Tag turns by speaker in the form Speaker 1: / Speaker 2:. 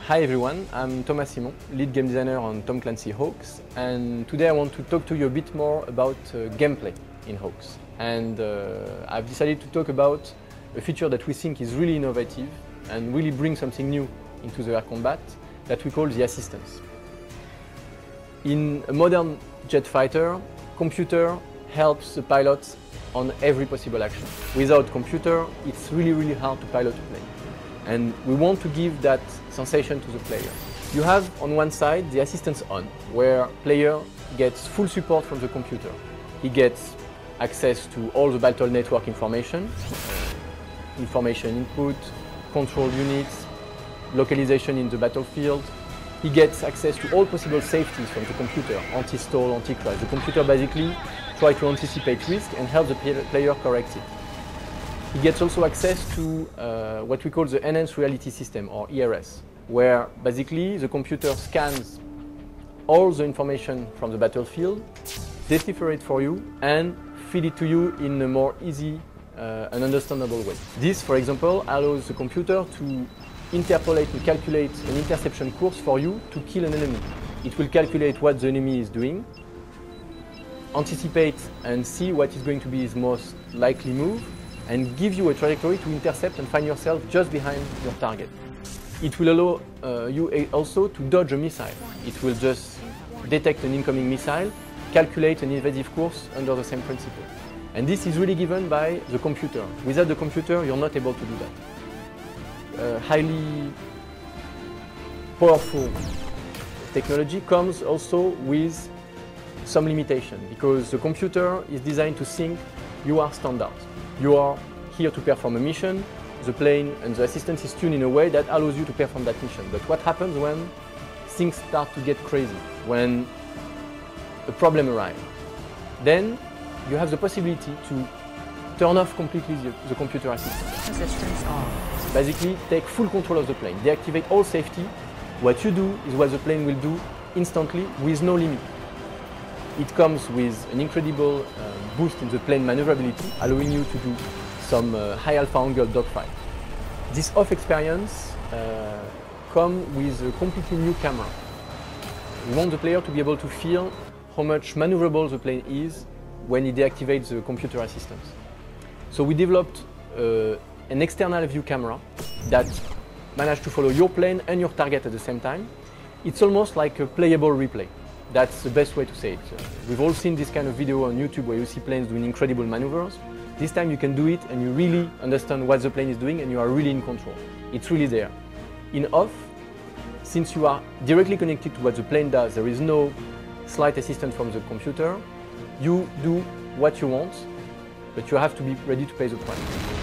Speaker 1: Hi everyone, I'm Thomas Simon, lead game designer on Tom Clancy Hawks, and today I want to talk to you a bit more about gameplay in Hawks. And I've decided to talk about a feature that we think is really innovative and really brings something new into the air combat that we call the assistance. In a modern jet fighter, computer helps the pilot on every possible action. Without computer, it's really hard to pilot a plane. And we want to give that sensation to the player. You have on one side the assistance on, where player gets full support from the computer. He gets access to all the battle network information, information input, control units, localization in the battlefield. He gets access to all possible safeties from the computer, anti-stall, anti-crash. The computer basically tries to anticipate risk and help the player correct it. He gets also access to what we call the Enhanced Reality System, or ERS, where basically the computer scans all the information from the battlefield, decipher it for you, and feed it to you in a more easy and understandable way. This, for example, allows the computer to interpolate and calculate an interception course for you to kill an enemy. It will calculate what the enemy is doing, anticipate and see what is going to be his most likely move, and give you a trajectory to intercept and find yourself just behind your target. It will allow you also to dodge a missile. It will just detect an incoming missile, calculate an evasive course under the same principle. And this is really given by the computer. Without the computer, you're not able to do that. Highly powerful technology comes also with some limitation, because the computer is designed to think you are standard. You are here to perform a mission, the plane and the assistance is tuned in a way that allows you to perform that mission. But what happens when things start to get crazy, when a problem arrives? Then you have the possibility to turn off completely the computer assistance.
Speaker 2: Assistance off.
Speaker 1: Basically, take full control of the plane, deactivate all safety. What you do is what the plane will do instantly with no limit. It comes with an incredible boost in the plane maneuverability, allowing you to do some high alpha angle dogfight. This off experience comes with a completely new camera. We want the player to be able to feel how much maneuverable the plane is when he deactivates the computer assistance. So we developed an external view camera that managed to follow your plane and your target at the same time. It's almost like a playable replay. That's the best way to say it. We've all seen this kind of video on YouTube where you see planes doing incredible maneuvers. This time you can do it and you really understand what the plane is doing and you are really in control. It's really there. In off, since you are directly connected to what the plane does, there is no slight assistance from the computer. You do what you want, but you have to be ready to pay the price.